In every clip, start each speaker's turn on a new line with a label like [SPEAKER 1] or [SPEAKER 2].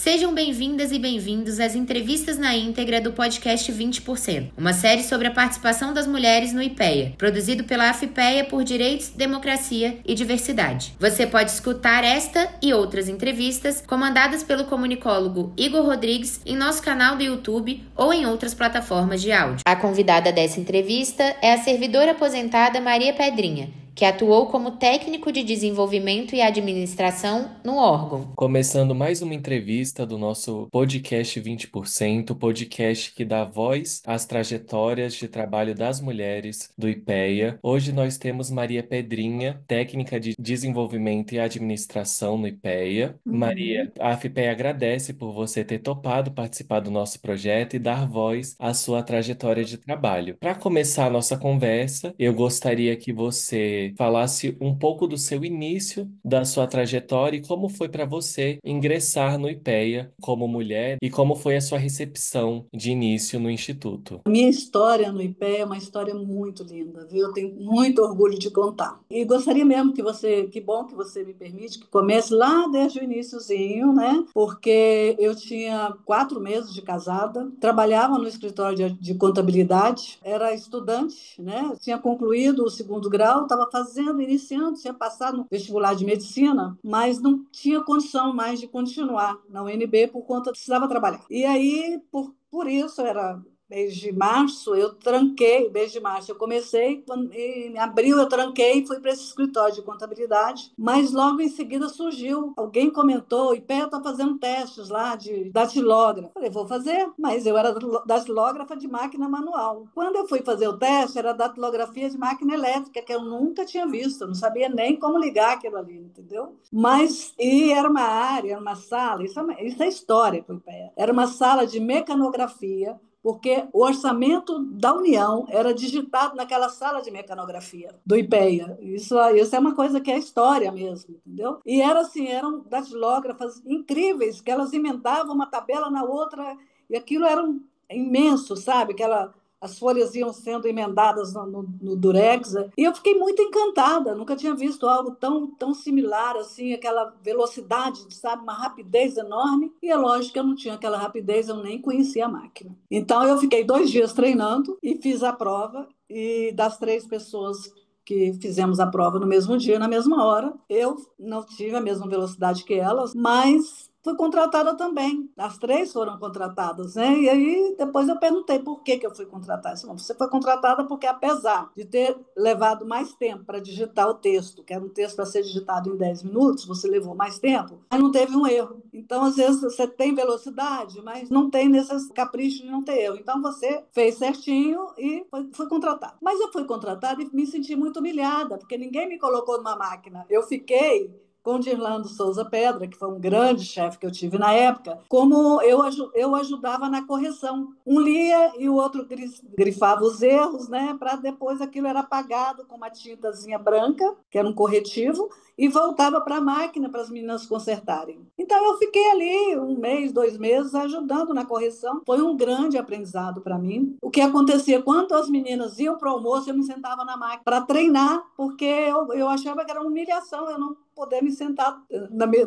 [SPEAKER 1] Sejam bem-vindas e bem-vindos às entrevistas na íntegra do podcast 20%, uma série sobre a participação das mulheres no IPEA, produzido pela AFIPEA por Direitos, Democracia e Diversidade. Você pode escutar esta e outras entrevistas comandadas pelo comunicólogo Igor Rodrigues em nosso canal do YouTube ou em outras plataformas de áudio. A convidada dessa entrevista é a servidora aposentada Maria Pedrinha, que atuou como técnico de desenvolvimento e administração no órgão.
[SPEAKER 2] Começando mais uma entrevista do nosso podcast 20%, podcast que dá voz às trajetórias de trabalho das mulheres do IPEA. Hoje nós temos Maria Pedrinha, técnica de desenvolvimento e administração no IPEA. Maria, a AFIPEA agradece por você ter topado participar do nosso projeto e dar voz à sua trajetória de trabalho. Para começar a nossa conversa, eu gostaria que você falasse um pouco do seu início, da sua trajetória e como foi para você ingressar no IPEA como mulher e como foi a sua recepção de início no Instituto.
[SPEAKER 3] A minha história no IPEA é uma história muito linda, viu? Eu tenho muito orgulho de contar. E gostaria mesmo que bom que você me permite que comece lá desde o iniciozinho, né? Porque eu tinha 4 meses de casada, trabalhava no escritório de contabilidade, era estudante, né? Tinha concluído o 2º grau, estava iniciando, tinha passado no vestibular de medicina, mas não tinha condição mais de continuar na UNB por conta de precisava trabalhar. E aí, por isso, era mês de março, eu tranquei, mês de março eu comecei, em abril eu tranquei e fui para esse escritório de contabilidade, mas logo em seguida surgiu, alguém comentou, o IPEA está fazendo testes lá de datilógrafo. Falei, vou fazer, mas eu era datilógrafa de máquina manual. Quando eu fui fazer o teste, era datilografia de máquina elétrica, que eu nunca tinha visto, eu não sabia nem como ligar aquilo ali, entendeu? E era uma área, era uma sala, isso é história para o IPEA, era uma sala de mecanografia, porque o orçamento da União era digitado naquela sala de mecanografia do IPEA. Isso é uma coisa que é história mesmo, entendeu? E eram datilógrafas incríveis, que elas emendavam uma tabela na outra, e aquilo era imenso, sabe? As folhas iam sendo emendadas no Durex. E eu fiquei muito encantada, nunca tinha visto algo tão similar, assim, aquela velocidade, sabe, uma rapidez enorme. E é lógico que eu não tinha aquela rapidez, eu nem conhecia a máquina. Então, eu fiquei 2 dias treinando e fiz a prova. E das 3 pessoas que fizemos a prova no mesmo dia, na mesma hora, eu não tive a mesma velocidade que elas, mas fui contratada também. As 3 foram contratadas, né? E aí depois eu perguntei por que eu fui contratada. Disse, não, você foi contratada porque, apesar de ter levado mais tempo para digitar o texto, que era um texto para ser digitado em 10 minutos, você levou mais tempo, mas não teve um erro. Então, às vezes, você tem velocidade, mas não tem nesses caprichos de não ter erro. Então, você fez certinho e foi contratada. Mas eu fui contratada e me senti muito humilhada, porque ninguém me colocou numa máquina. Eu fiquei com Dirlando Souza Pedra, que foi um grande chefe que eu tive na época, como eu ajudava na correção. Um lia e o outro grifava os erros, né? Para depois aquilo era apagado com uma tintazinha branca, que era um corretivo, e voltava para a máquina para as meninas consertarem. Então eu fiquei ali 1 mês, 2 meses ajudando na correção. Foi um grande aprendizado para mim. O que acontecia quando as meninas iam para o almoço, eu me sentava na máquina para treinar, porque eu achava que era uma humilhação eu não poder me sentar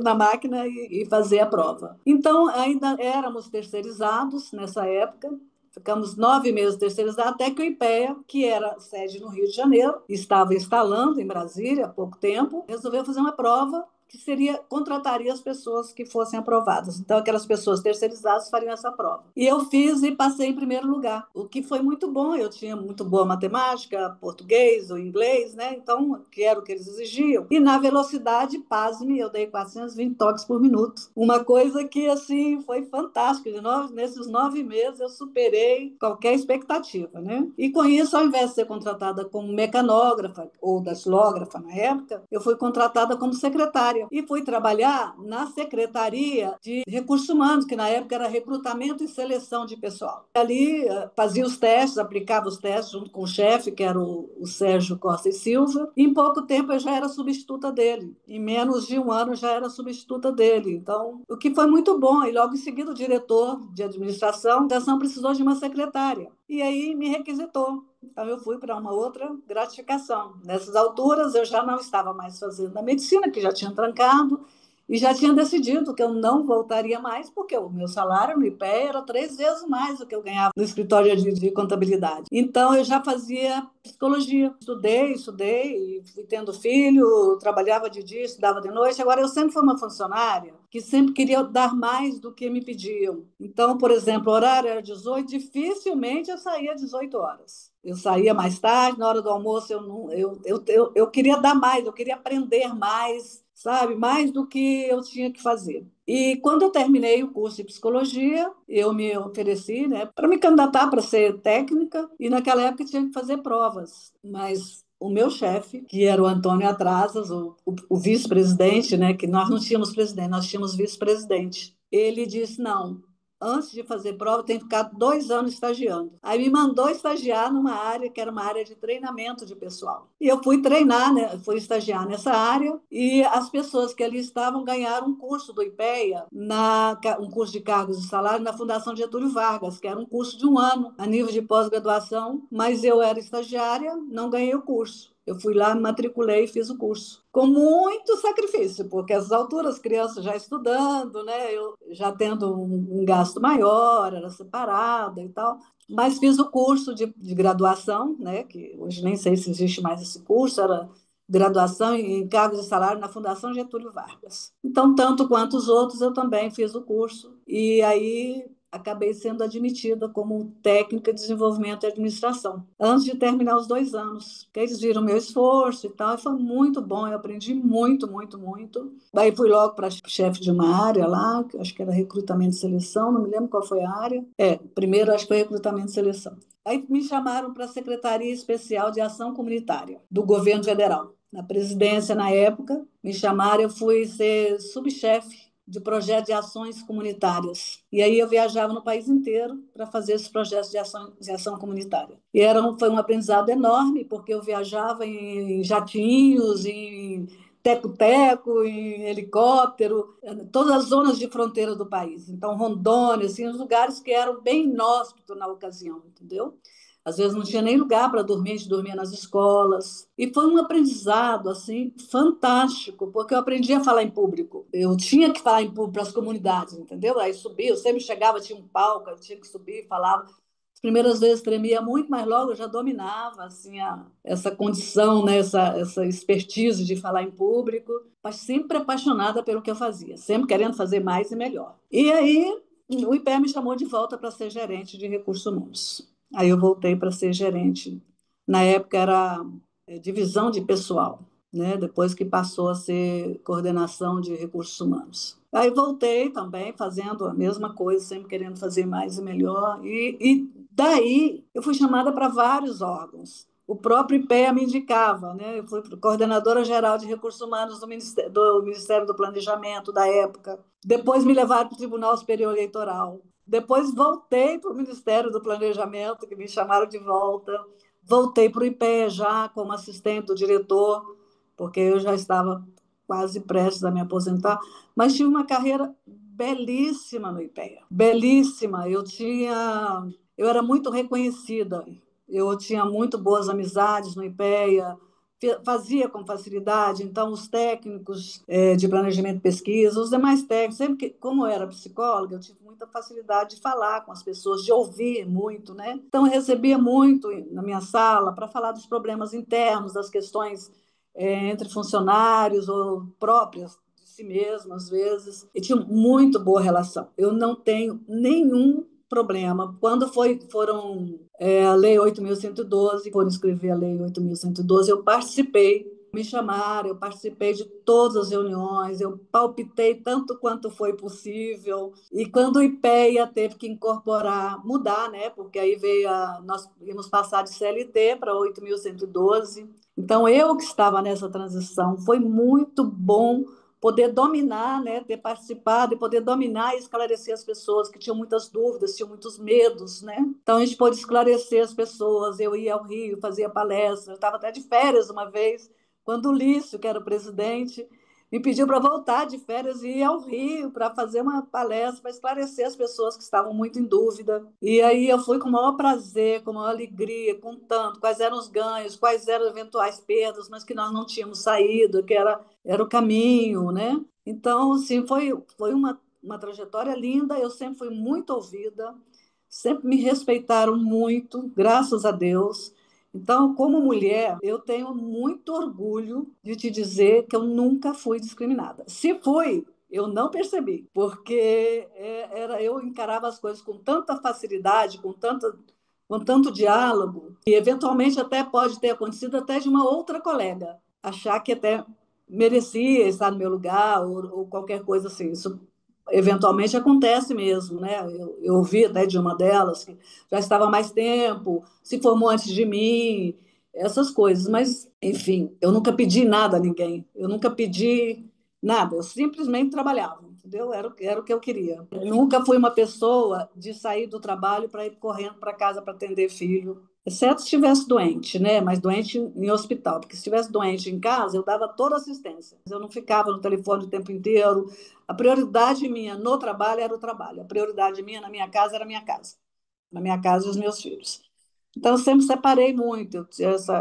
[SPEAKER 3] na máquina e fazer a prova. Então, ainda éramos terceirizados nessa época. Ficamos 9 meses terceirizados, até que o IPEA, que era sede no Rio de Janeiro, estava instalando em Brasília há pouco tempo, resolveu fazer uma prova que contrataria as pessoas que fossem aprovadas. Então, aquelas pessoas terceirizadas fariam essa prova. E eu fiz e passei em primeiro lugar, o que foi muito bom. Eu tinha muito boa matemática, português ou inglês, né? Então, que era o que eles exigiam. E na velocidade, pasme, eu dei 420 toques por minuto. Uma coisa que, assim, foi fantástica. Nesses 9 meses, eu superei qualquer expectativa, né? E com isso, ao invés de ser contratada como mecanógrafa ou datilógrafa na época, eu fui contratada como secretária. E fui trabalhar na Secretaria de Recursos Humanos, que na época era recrutamento e seleção de pessoal. Ali fazia os testes, aplicava os testes junto com o chefe, que era o Sérgio Costa e Silva. E em pouco tempo eu já era substituta dele. Em menos de 1 ano já era substituta dele. Então, o que foi muito bom. E logo em seguida o diretor de administração precisou de uma secretária. E aí me requisitou. Então, eu fui para uma outra gratificação. Nessas alturas, eu já não estava mais fazendo a medicina, que já tinha trancado, e já tinha decidido que eu não voltaria mais, porque o meu salário no IPEA era 3 vezes mais do que eu ganhava no escritório de contabilidade. Então, eu já fazia psicologia. Estudei, e fui tendo filho, trabalhava de dia, estudava de noite. Agora, eu sempre fui uma funcionária que sempre queria dar mais do que me pediam. Então, por exemplo, o horário era 18, dificilmente eu saía às 18 horas. Eu saía mais tarde, na hora do almoço eu não, eu queria dar mais, eu queria aprender mais, sabe? Mais do que eu tinha que fazer. E quando eu terminei o curso de psicologia, eu me ofereci, né, para me candidatar para ser técnica, e naquela época eu tinha que fazer provas, mas o meu chefe, que era o Antônio Atrasas, o vice-presidente, né, que nós não tínhamos presidente, nós tínhamos vice-presidente, ele disse, não, antes de fazer prova, tem que ficar 2 anos estagiando. Aí me mandou estagiar numa área que era uma área de treinamento de pessoal. E eu fui treinar, né? Fui estagiar nessa área, e as pessoas que ali estavam ganharam um curso do IPEA, um curso de cargos e salário na Fundação Getúlio Vargas, que era um curso de 1 ano, a nível de pós-graduação, mas eu era estagiária, não ganhei o curso. Eu fui lá, me matriculei e fiz o curso. Com muito sacrifício, porque às alturas, as crianças já estudando, né? Eu já tendo um gasto maior, era separada e tal. Mas fiz o curso de graduação, né? Que hoje nem sei se existe mais esse curso, era graduação em cargos e salário na Fundação Getúlio Vargas. Então, tanto quanto os outros, eu também fiz o curso. E aí acabei sendo admitida como técnica de desenvolvimento e administração, antes de terminar os 2 anos. Eles viram meu esforço e tal, e foi muito bom, eu aprendi muito, muito, muito. Aí fui logo para chefe de uma área lá, que acho que era recrutamento e seleção, não me lembro qual foi a área. Primeiro acho que foi recrutamento e seleção. Aí me chamaram para a Secretaria Especial de Ação Comunitária do Governo Federal. Na presidência, na época, me chamaram, eu fui ser subchefe de projetos de ações comunitárias. E aí eu viajava no país inteiro para fazer esses projetos de ação comunitária. E foi um aprendizado enorme, porque eu viajava em jatinhos, em teco-teco, em helicóptero, todas as zonas de fronteira do país. Então, Rondônia, assim, os lugares que eram bem inóspitos na ocasião, entendeu? Às vezes não tinha nem lugar para dormir, a gente dormia nas escolas. E foi um aprendizado assim fantástico, porque eu aprendi a falar em público. Eu tinha que falar em público para as comunidades, entendeu? Aí subia, eu sempre chegava, tinha um palco, eu tinha que subir, falava. As primeiras vezes tremia muito, mas logo eu já dominava assim, essa condição, né? essa expertise de falar em público, mas sempre apaixonada pelo que eu fazia, sempre querendo fazer mais e melhor. E aí o IPE me chamou de volta para ser gerente de recursos humanos. Aí eu voltei para ser gerente. Na época era divisão de pessoal, né? Depois que passou a ser coordenação de recursos humanos. Aí voltei também fazendo a mesma coisa, sempre querendo fazer mais e melhor. E daí eu fui chamada para vários órgãos. O próprio IPEA me indicava, né? Eu fui coordenadora geral de recursos humanos do Ministério do Planejamento da época. Depois me levaram para o Tribunal Superior Eleitoral. Depois voltei para o Ministério do Planejamento, que me chamaram de volta. Voltei para o IPEA já como assistente do diretor, porque eu já estava quase prestes a me aposentar, mas tive uma carreira belíssima no IPEA, belíssima. Eu era muito reconhecida, eu tinha muito boas amizades no IPEA, fazia com facilidade, então os técnicos de planejamento e pesquisa, os demais técnicos, sempre que, como eu era psicóloga, eu tive muita facilidade de falar com as pessoas, de ouvir muito, né? Então eu recebia muito na minha sala para falar dos problemas internos, das questões entre funcionários ou próprias de si mesmo, às vezes, e tinha muito boa relação. Eu não tenho nenhum problema. Quando foram a Lei 8.112, foram escrever a Lei 8.112, eu participei, me chamaram, eu participei de todas as reuniões, eu palpitei tanto quanto foi possível. E quando o IPEA teve que incorporar, mudar, né? Porque aí nós íamos passar de CLT para 8.112. Então, eu que estava nessa transição, foi muito bom poder dominar, né, ter participado e poder dominar e esclarecer as pessoas que tinham muitas dúvidas, tinham muitos medos, né? Então a gente pôde esclarecer as pessoas. Eu ia ao Rio, fazia palestra, eu estava até de férias uma vez, quando o Lício, que era o presidente, me pediu para voltar de férias e ir ao Rio para fazer uma palestra para esclarecer as pessoas que estavam muito em dúvida. E aí eu fui com o maior prazer, com a maior alegria, contando quais eram os ganhos, quais eram eventuais perdas, mas que nós não tínhamos saído, que era o caminho, né? Então, assim, foi uma trajetória linda, eu sempre fui muito ouvida, sempre me respeitaram muito, graças a Deus. Então, como mulher, eu tenho muito orgulho de te dizer que eu nunca fui discriminada. Se fui, eu não percebi, porque eu encarava as coisas com tanta facilidade, com tanto diálogo, e eventualmente até pode ter acontecido até de uma outra colega achar que até merecia estar no meu lugar ou qualquer coisa assim. Isso eventualmente acontece mesmo, né? Eu ouvi até de uma delas que já estava há mais tempo, se formou antes de mim, essas coisas. Mas, enfim, eu nunca pedi nada a ninguém. Eu nunca pedi nada. Eu simplesmente trabalhava, entendeu? Era o que eu queria. Eu nunca fui uma pessoa de sair do trabalho para ir correndo para casa para atender filho. Exceto se estivesse doente, né? Mas doente em hospital, porque se estivesse doente em casa, eu dava toda assistência. Eu não ficava no telefone o tempo inteiro. A prioridade minha no trabalho era o trabalho. A prioridade minha na minha casa era a minha casa. Na minha casa e os meus filhos. Então, eu sempre separei muito.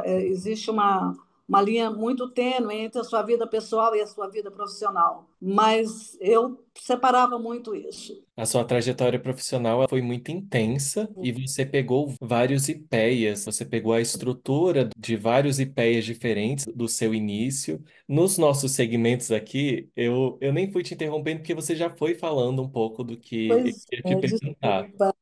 [SPEAKER 3] Existe uma linha muito tênue entre a sua vida pessoal e a sua vida profissional. Mas eu separava muito isso.
[SPEAKER 2] A sua trajetória profissional foi muito intensa e você pegou vários IPEAs, você pegou a estrutura de vários IPEAs diferentes do seu início. Nos nossos segmentos aqui, eu nem fui te interrompendo porque você já foi falando um pouco do que eu
[SPEAKER 3] Pois
[SPEAKER 2] ia te
[SPEAKER 3] é,
[SPEAKER 2] perguntar.
[SPEAKER 3] desculpa.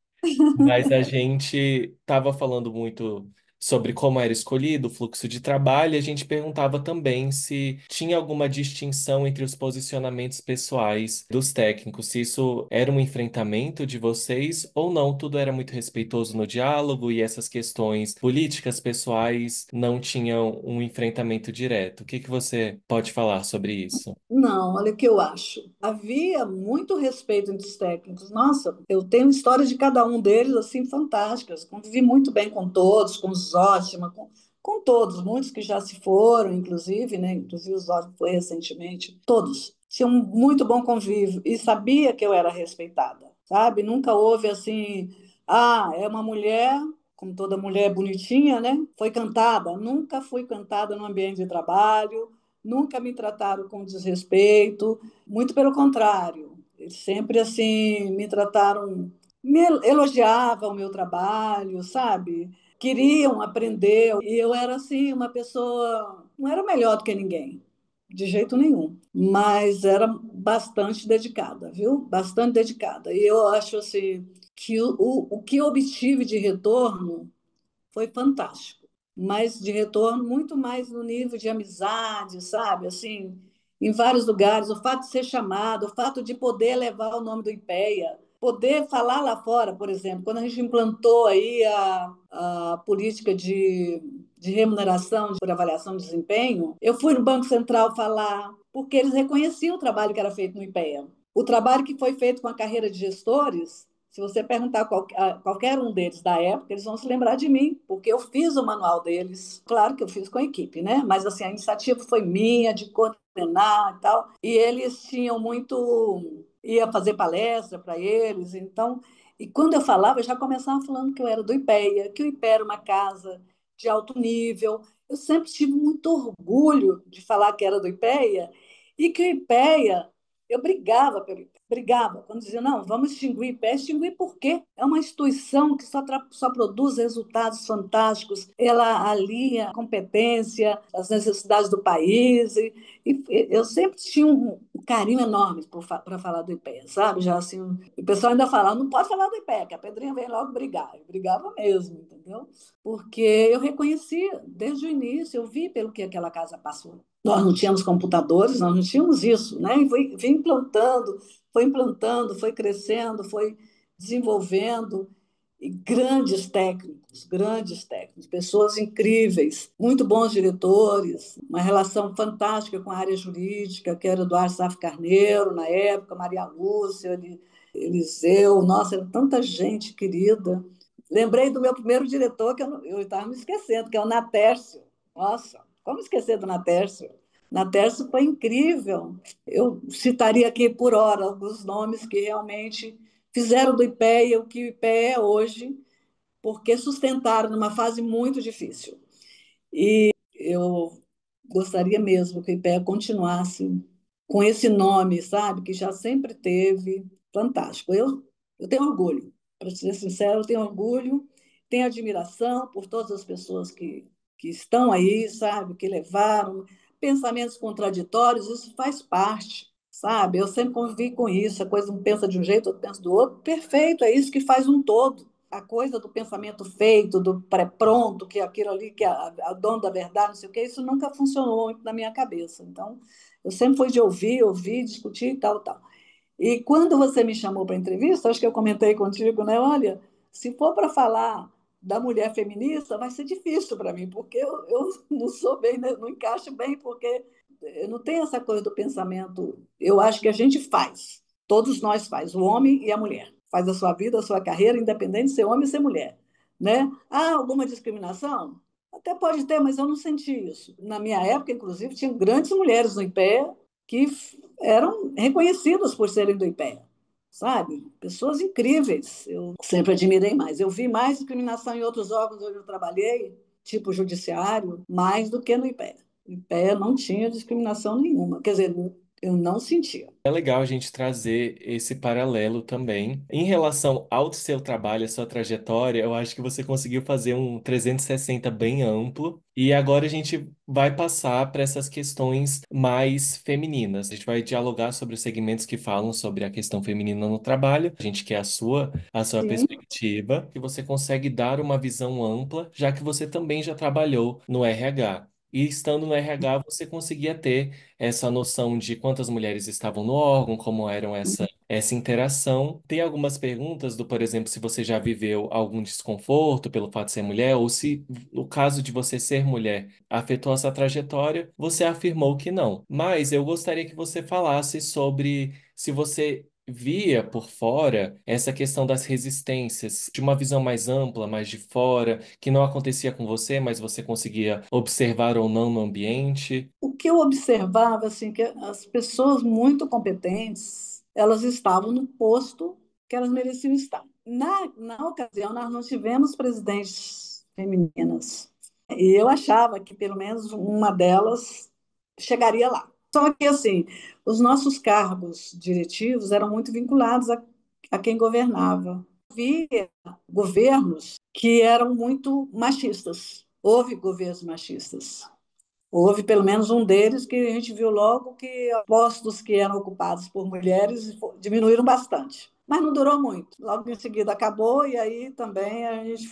[SPEAKER 2] Mas a gente estava falando muito sobre como era escolhido o fluxo de trabalho, e a gente perguntava também se tinha alguma distinção entre os posicionamentos pessoais dos técnicos, se isso era um enfrentamento de vocês ou não, tudo era muito respeitoso no diálogo e essas questões políticas pessoais não tinham um enfrentamento direto. O que que você pode falar sobre isso?
[SPEAKER 3] Não, olha o que eu acho. Havia muito respeito entre os técnicos. Nossa, eu tenho histórias de cada um deles assim fantásticas. Convivi muito bem com todos, com o Zótima, com todos, muitos que já se foram, inclusive, né? Inclusive o Zótima foi recentemente. Todos tinham um muito bom convívio e sabia que eu era respeitada, sabe? Nunca houve assim, é uma mulher, como toda mulher bonitinha, né? Foi cantada. Nunca fui cantada no ambiente de trabalho. Nunca me trataram com desrespeito, muito pelo contrário. Eles sempre assim me trataram, me elogiavam o meu trabalho, sabe? Queriam aprender e eu era assim uma pessoa, não era melhor do que ninguém, de jeito nenhum, mas era bastante dedicada, viu? Bastante dedicada. E eu acho assim que o que eu obtive de retorno foi fantástico, mas de retorno muito mais no nível de amizade, sabe? Assim, em vários lugares, o fato de ser chamado, o fato de poder levar o nome do IPEA, poder falar lá fora, por exemplo, quando a gente implantou aí a política de remuneração por avaliação de desempenho, eu fui no Banco Central falar, porque eles reconheciam o trabalho que era feito no IPEA. O trabalho que foi feito com a carreira de gestores, se você perguntar a qualquer um deles da época, eles vão se lembrar de mim, porque eu fiz o manual deles. Claro que eu fiz com a equipe, né? Mas assim, a iniciativa foi minha, de coordenar e tal. E eles tinham muito. Ia fazer palestra para eles, então. E quando eu falava, eu já começava falando que eu era do IPEA, que o IPEA era uma casa de alto nível. Eu sempre tive muito orgulho de falar que era do IPEA e que o IPEA, eu brigava pelo IPEA. Brigava, quando dizia, não, vamos extinguir IPE. Extinguir por quê? É uma instituição que só produz resultados fantásticos, ela alinha a competência, as necessidades do país, e eu sempre tinha um carinho enorme para falar do IPE, sabe? Já assim, o pessoal ainda fala, não pode falar do IPE, que a Pedrinha vem logo brigar. Eu brigava mesmo, entendeu? Porque eu reconhecia, desde o início, eu vi pelo que aquela casa passou. Nós não tínhamos computadores, nós não tínhamos isso, né? E foi implantando, foi crescendo, foi desenvolvendo, e grandes técnicos, pessoas incríveis, muito bons diretores, uma relação fantástica com a área jurídica, que era Eduardo Saf Carneiro, na época, Maria Lúcia, Eliseu, nossa, era tanta gente querida. Lembrei do meu primeiro diretor, que eu estava me esquecendo, que é o Natércio. Nossa, como esquecer do Natércio? Na Tércio foi incrível. Eu citaria aqui por hora alguns nomes que realmente fizeram do IPEA o que o IPEA é hoje, porque sustentaram numa fase muito difícil. Eu gostaria mesmo que o IPEA continuasse com esse nome, sabe, que já sempre teve, fantástico. Eu tenho orgulho, para ser sincero, eu tenho orgulho, tenho admiração por todas as pessoas que estão aí, sabe, que levaram pensamentos contraditórios, isso faz parte, sabe? Eu sempre convivi com isso, a coisa um pensa de um jeito, outro pensa do outro, perfeito, é isso que faz um todo. A coisa do pensamento feito, do pré-pronto, que é aquilo ali, que é a dono da verdade, não sei o quê, isso nunca funcionou muito na minha cabeça. Então, eu sempre fui de ouvir, discutir e tal, tal. E quando você me chamou para entrevista, acho que eu comentei contigo, né? Olha, se for para falar da mulher feminista, vai ser difícil para mim, porque eu não sou bem, né? Não encaixo bem, porque eu não tenho essa coisa do pensamento. Eu acho que a gente faz, todos nós faz, o homem e a mulher. Faz a sua vida, a sua carreira, independente de ser homem ou ser mulher. Né? Há alguma discriminação? Até pode ter, mas eu não senti isso. Na minha época, inclusive, tinha grandes mulheres no IPEA que eram reconhecidas por serem do IPEA, sabe? Pessoas incríveis. Eu sempre admirei mais. Eu vi mais discriminação em outros órgãos onde eu trabalhei, tipo judiciário, mais do que no IPEA. O IPEA não tinha discriminação nenhuma. Quer dizer, eu não sentia.
[SPEAKER 2] É legal a gente trazer esse paralelo também. Em relação ao seu trabalho, à sua trajetória, eu acho que você conseguiu fazer um 360 bem amplo. E agora a gente vai passar para essas questões mais femininas. A gente vai dialogar sobre os segmentos que falam sobre a questão feminina no trabalho. A gente quer a sua
[SPEAKER 3] Sim.
[SPEAKER 2] perspectiva, e você consegue dar uma visão ampla, já que você também já trabalhou no RH. E estando no RH, você conseguia ter essa noção de quantas mulheres estavam no órgão, como eram essa interação. Tem algumas perguntas do, por exemplo, se você já viveu algum desconforto pelo fato de ser mulher, ou se no caso de você ser mulher afetou essa trajetória, você afirmou que não. Mas eu gostaria que você falasse sobre se você via por fora essa questão das resistências, de uma visão mais ampla, mais de fora, que não acontecia com você, mas você conseguia observar ou não no ambiente.
[SPEAKER 3] O que eu observava, assim, que as pessoas muito competentes, elas estavam no posto que elas mereciam estar. Na ocasião, nós não tivemos presidentes femininas. E eu achava que pelo menos uma delas chegaria lá. Só que, assim, os nossos cargos diretivos eram muito vinculados a quem governava. Havia governos que eram muito machistas. Houve governos machistas. Houve pelo menos um deles que a gente viu logo que postos que eram ocupados por mulheres diminuíram bastante. Mas não durou muito. Logo em seguida acabou e aí também a gente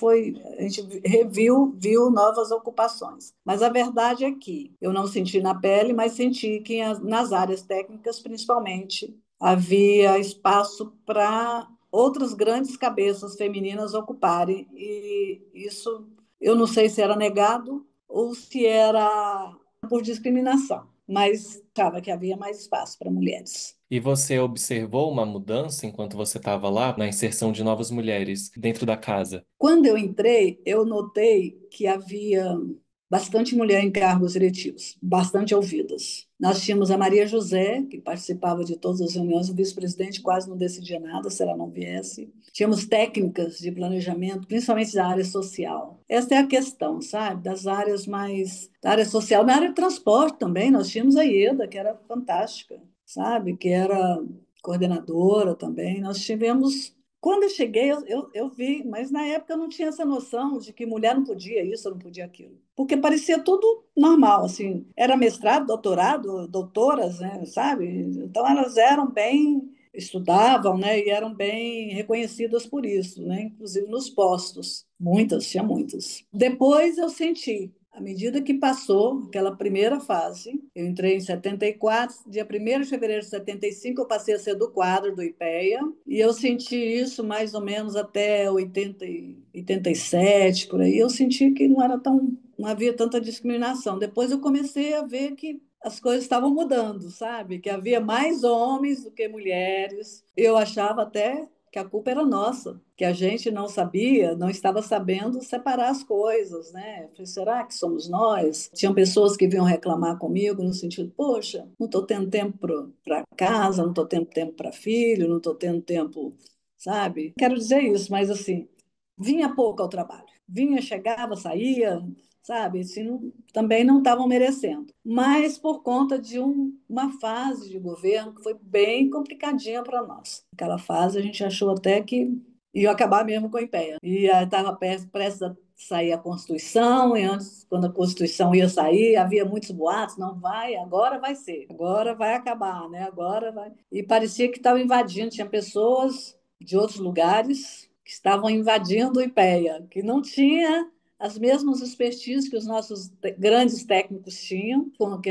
[SPEAKER 3] viu novas ocupações. Mas a verdade é que eu não senti na pele, mas senti que nas áreas técnicas, principalmente, havia espaço para outras grandes cabeças femininas ocuparem e isso eu não sei se era negado ou se era por discriminação, mas achava que havia mais espaço para mulheres.
[SPEAKER 2] E você observou uma mudança enquanto você estava lá na inserção de novas mulheres dentro da casa?
[SPEAKER 3] Quando eu entrei, eu notei que havia bastante mulher em cargos diretivos, bastante ouvidas. Nós tínhamos a Maria José, que participava de todas as reuniões, o vice-presidente quase não decidia nada se ela não viesse. Tínhamos técnicas de planejamento, principalmente da área social. Essa é a questão, sabe? Das áreas mais. Da área social. Na área de transporte também, nós tínhamos a Ieda, que era fantástica, sabe? Que era coordenadora também. Nós tivemos quando eu cheguei, eu vi, mas na época eu não tinha essa noção de que mulher não podia isso, não podia aquilo. Porque parecia tudo normal, assim. Era mestrado, doutorado, doutoras, né, sabe? Então elas eram bem, estudavam, né, e eram bem reconhecidas por isso, né, inclusive nos postos. Muitas, tinha muitas. Depois eu senti à medida que passou aquela primeira fase, eu entrei em 74, dia 1º de fevereiro de 75, eu passei a ser do quadro do IPEA, e eu senti isso mais ou menos até 87, por aí, eu senti que não havia tanta discriminação. Depois eu comecei a ver que as coisas estavam mudando, sabe? Que havia mais homens do que mulheres. Eu achava até que a culpa era nossa, que a gente não sabia, não estava sabendo separar as coisas, né? Eu falei, será que somos nós? Tinham pessoas que vinham reclamar comigo no sentido, poxa, não estou tendo tempo para casa, não estou tendo tempo para filho, não estou tendo tempo, sabe? Quero dizer isso, mas assim, vinha pouco ao trabalho. Vinha, chegava, saía, sabe? Assim, também não estavam merecendo. Mas por conta de uma fase de governo que foi bem complicadinha para nós. Aquela fase a gente achou até que ia acabar mesmo com o IPEA. E estava prestes a sair a Constituição, e antes, quando a Constituição ia sair, havia muitos boatos, não vai, agora vai ser, agora vai acabar, né? Agora vai. E parecia que estava invadindo, tinha pessoas de outros lugares que estavam invadindo o IPEA, que não tinha as mesmas expertises que os nossos grandes técnicos tinham, com que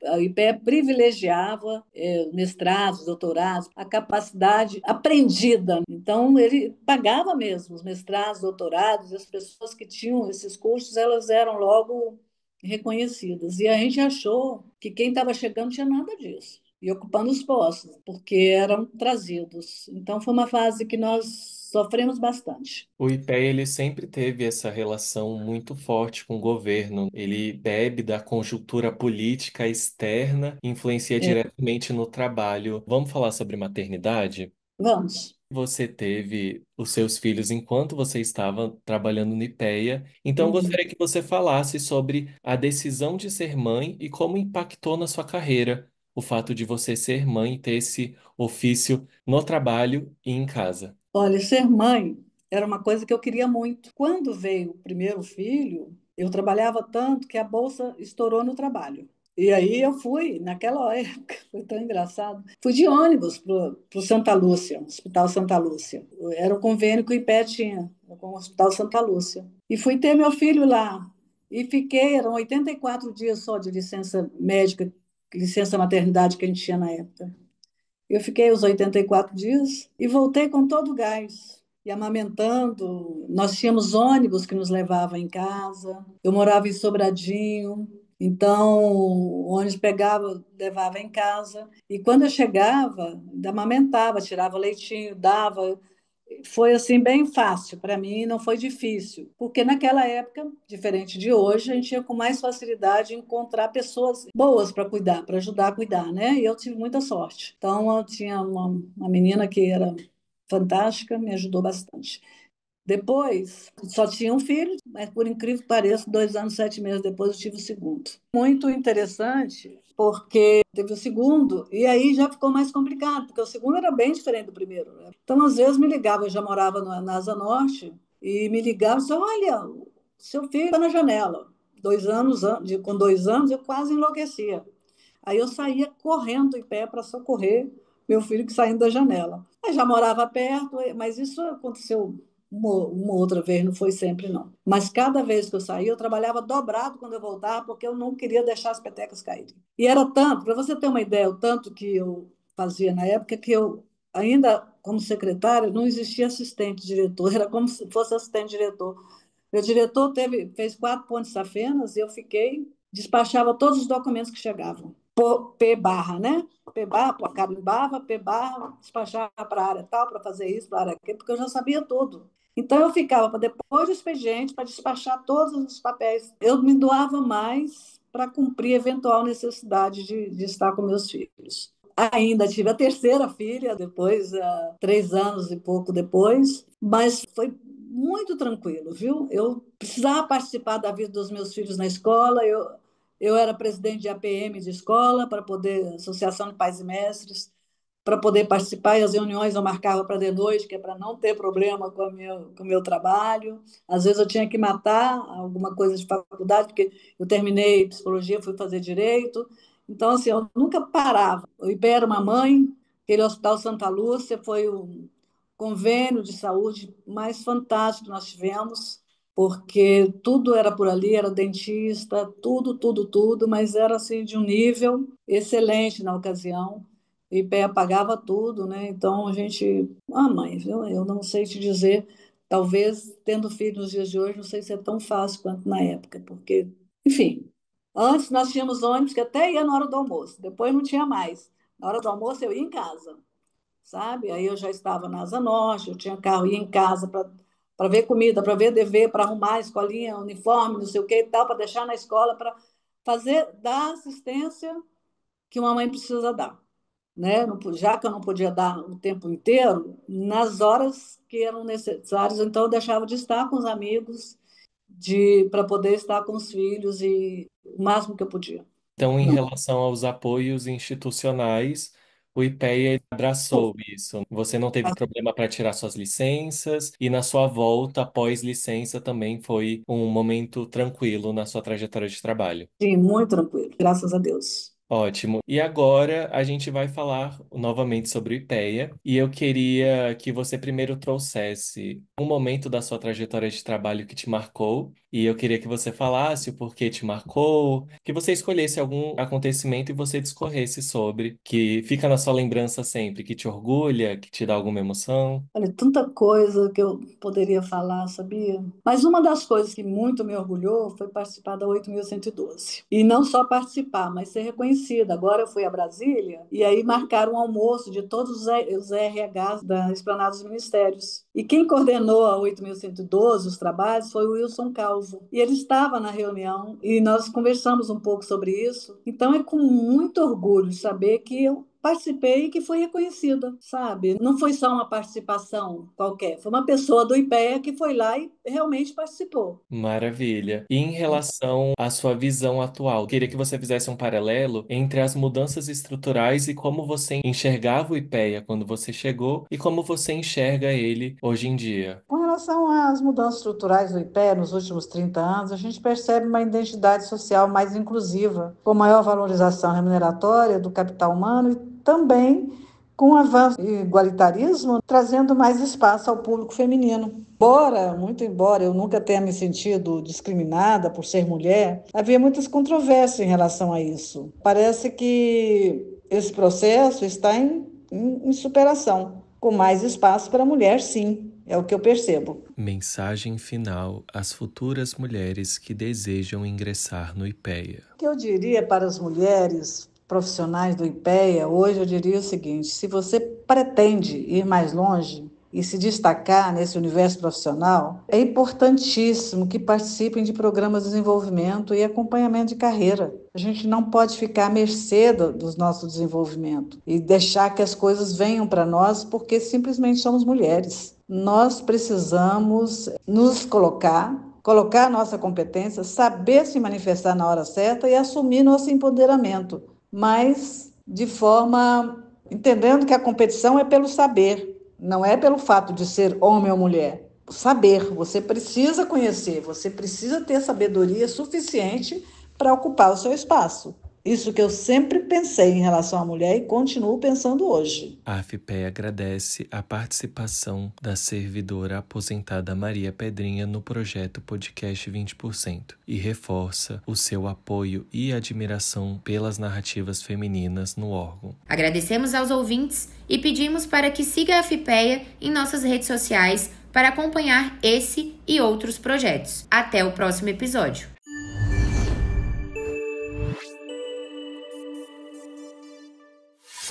[SPEAKER 3] a IPEA privilegiava mestrados, doutorados, a capacidade aprendida. Então, ele pagava mesmo os mestrados, doutorados, e as pessoas que tinham esses cursos, elas eram logo reconhecidas. E a gente achou que quem estava chegando tinha nada disso e ocupando os postos, porque eram trazidos. Então, foi uma fase que nós sofremos bastante.
[SPEAKER 2] O IPEA ele sempre teve essa relação muito forte com o governo. Ele bebe da conjuntura política externa, e influencia
[SPEAKER 3] É,
[SPEAKER 2] diretamente no trabalho. Vamos falar sobre maternidade?
[SPEAKER 3] vamos.
[SPEAKER 2] Você teve os seus filhos enquanto você estava trabalhando no IPEA. Então, eu
[SPEAKER 3] Uhum.
[SPEAKER 2] gostaria que você falasse sobre a decisão de ser mãe e como impactou na sua carreira o fato de você ser mãe e ter esse ofício no trabalho e em casa.
[SPEAKER 3] Olha, ser mãe era uma coisa que eu queria muito. Quando veio o primeiro filho, eu trabalhava tanto que a bolsa estourou no trabalho. E aí eu fui, naquela época, foi tão engraçado, fui de ônibus para o Santa Lúcia, Hospital Santa Lúcia. Era o convênio que o IPE tinha, com o Hospital Santa Lúcia. E fui ter meu filho lá. E fiquei, eram 84 dias só de licença médica, licença maternidade que a gente tinha na época. Eu fiquei os 84 dias e voltei com todo o gás. E amamentando, nós tínhamos ônibus que nos levava em casa. Eu morava em Sobradinho, então o ônibus pegava, levava em casa. E quando eu chegava, ainda amamentava, tirava leitinho, dava. Foi assim bem fácil para mim, não foi difícil, porque naquela época, diferente de hoje, a gente tinha com mais facilidade encontrar pessoas boas para cuidar, para ajudar a cuidar, né? E eu tive muita sorte. Então, eu tinha uma menina que era fantástica, me ajudou bastante. Depois, só tinha um filho, mas por incrível que pareça, 2 anos, 7 meses depois, eu tive o segundo. Muito interessante, porque teve o segundo, e aí já ficou mais complicado, porque o segundo era bem diferente do primeiro, né? Então, às vezes, me ligava, eu já morava na Asa Norte, e me ligava e disse, olha, seu filho está na janela. 2 anos, com 2 anos, eu quase enlouquecia. Aí eu saía correndo em pé para socorrer meu filho que saindo da janela. Eu já morava perto, mas isso aconteceu uma outra vez, não foi sempre, não. Mas cada vez que eu saía, eu trabalhava dobrado quando eu voltava, porque eu não queria deixar as petecas caírem. E era tanto, para você ter uma ideia, o tanto que eu fazia na época, que eu, ainda como secretária, não existia assistente diretor, era como se fosse assistente diretor. Meu diretor fez 4 pontes safenas e eu fiquei, despachava todos os documentos que chegavam. P barra, né? P barra, carimbava, P barra, despachava para a área tal, para fazer isso, para a área aquilo, porque eu já sabia tudo. Então, eu ficava para depois do expediente, para despachar todos os papéis. Eu me doava mais para cumprir eventual necessidade de estar com meus filhos. Ainda tive a terceira filha, depois, 3 anos e pouco depois, mas foi muito tranquilo, viu? Eu precisava participar da vida dos meus filhos na escola, eu era presidente de APM de escola, para poder, Associação de Pais e Mestres, para poder participar, e as reuniões eu marcava para de noite, que é para não ter problema com o meu trabalho. Às vezes eu tinha que matar alguma coisa de faculdade, porque eu terminei psicologia, fui fazer direito. Então, assim, eu nunca parava. O IPE era uma mãe, aquele Hospital Santa Lúcia foi o convênio de saúde mais fantástico que nós tivemos, porque tudo era por ali, era dentista, tudo, tudo, tudo, mas era assim de um nível excelente na ocasião. O IPEA pagava tudo, né? Então a gente, mãe, eu não sei te dizer, talvez tendo filho nos dias de hoje, não sei se é tão fácil quanto na época, porque, enfim, antes nós tínhamos ônibus que até ia na hora do almoço, depois não tinha mais. Na hora do almoço eu ia em casa. sabe? Aí eu já estava na Asa Norte, eu tinha carro, ia em casa para ver comida, para ver dever, para arrumar a escolinha, uniforme, não sei o que e tal, para deixar na escola, para dar assistência que uma mãe precisa dar, né? Já que eu não podia dar o tempo inteiro, nas horas que eram necessárias, então eu deixava de estar com os amigos, para poder estar com os filhos e o máximo que eu podia.
[SPEAKER 2] Então, em relação aos apoios institucionais, o IPEA abraçou isso. Você não teve problema para tirar suas licenças e na sua volta, após licença, também foi um momento tranquilo na sua trajetória de trabalho.
[SPEAKER 3] Sim, muito tranquilo, graças a Deus.
[SPEAKER 2] Ótimo. E agora a gente vai falar novamente sobre o IPEA e eu queria que você primeiro trouxesse um momento da sua trajetória de trabalho que te marcou e eu queria que você falasse o porquê te marcou, que você escolhesse algum acontecimento e você discorresse sobre, que fica na sua lembrança sempre, que te orgulha, que te dá alguma emoção.
[SPEAKER 3] Olha, tanta coisa que eu poderia falar, sabia? Mas uma das coisas que muito me orgulhou foi participar da 8.112. E não só participar, mas ser reconhecida. Agora eu fui a Brasília e aí marcaram um almoço de todos os RHs da Esplanada dos Ministérios. E quem coordenou a 8.112, os trabalhos, foi o Wilson Calvo. E ele estava na reunião e nós conversamos um pouco sobre isso. Então é com muito orgulho saber que eu participei e que foi reconhecida, sabe? Não foi só uma participação qualquer, foi uma pessoa do IPEA que foi lá e realmente participou.
[SPEAKER 2] Maravilha. E em relação à sua visão atual, queria que você fizesse um paralelo entre as mudanças estruturais e como você enxergava o IPEA quando você chegou e como você enxerga ele hoje em dia.
[SPEAKER 3] Com relação às mudanças estruturais do IPEA nos últimos 30 anos, a gente percebe uma identidade social mais inclusiva, com maior valorização remuneratória do capital humano e também com o avanço do igualitarismo, trazendo mais espaço ao público feminino. Muito embora eu nunca tenha me sentido discriminada por ser mulher, havia muitas controvérsias em relação a isso. Parece que esse processo está em superação, com mais espaço para a mulher, sim, é o que eu percebo.
[SPEAKER 2] Mensagem final às futuras mulheres que desejam ingressar no IPEA.
[SPEAKER 3] O que eu diria para as mulheres profissionais do IPEA, hoje eu diria o seguinte: se você pretende ir mais longe e se destacar nesse universo profissional, é importantíssimo que participem de programas de desenvolvimento e acompanhamento de carreira. A gente não pode ficar à mercê do nosso desenvolvimento e deixar que as coisas venham para nós porque simplesmente somos mulheres. Nós precisamos nos colocar a nossa competência, saber se manifestar na hora certa e assumir nosso empoderamento, mas de forma entendendo que a competição é pelo saber, não é pelo fato de ser homem ou mulher. Saber, você precisa conhecer, você precisa ter sabedoria suficiente para ocupar o seu espaço. Isso que eu sempre pensei em relação à mulher e continuo pensando hoje.
[SPEAKER 2] A AFPEA agradece a participação da servidora aposentada Maria Pedrinha no projeto Podcast 20% e reforça o seu apoio e admiração pelas narrativas femininas no órgão.
[SPEAKER 1] Agradecemos aos ouvintes e pedimos para que siga a AFPEA em nossas redes sociais para acompanhar esse e outros projetos. Até o próximo episódio.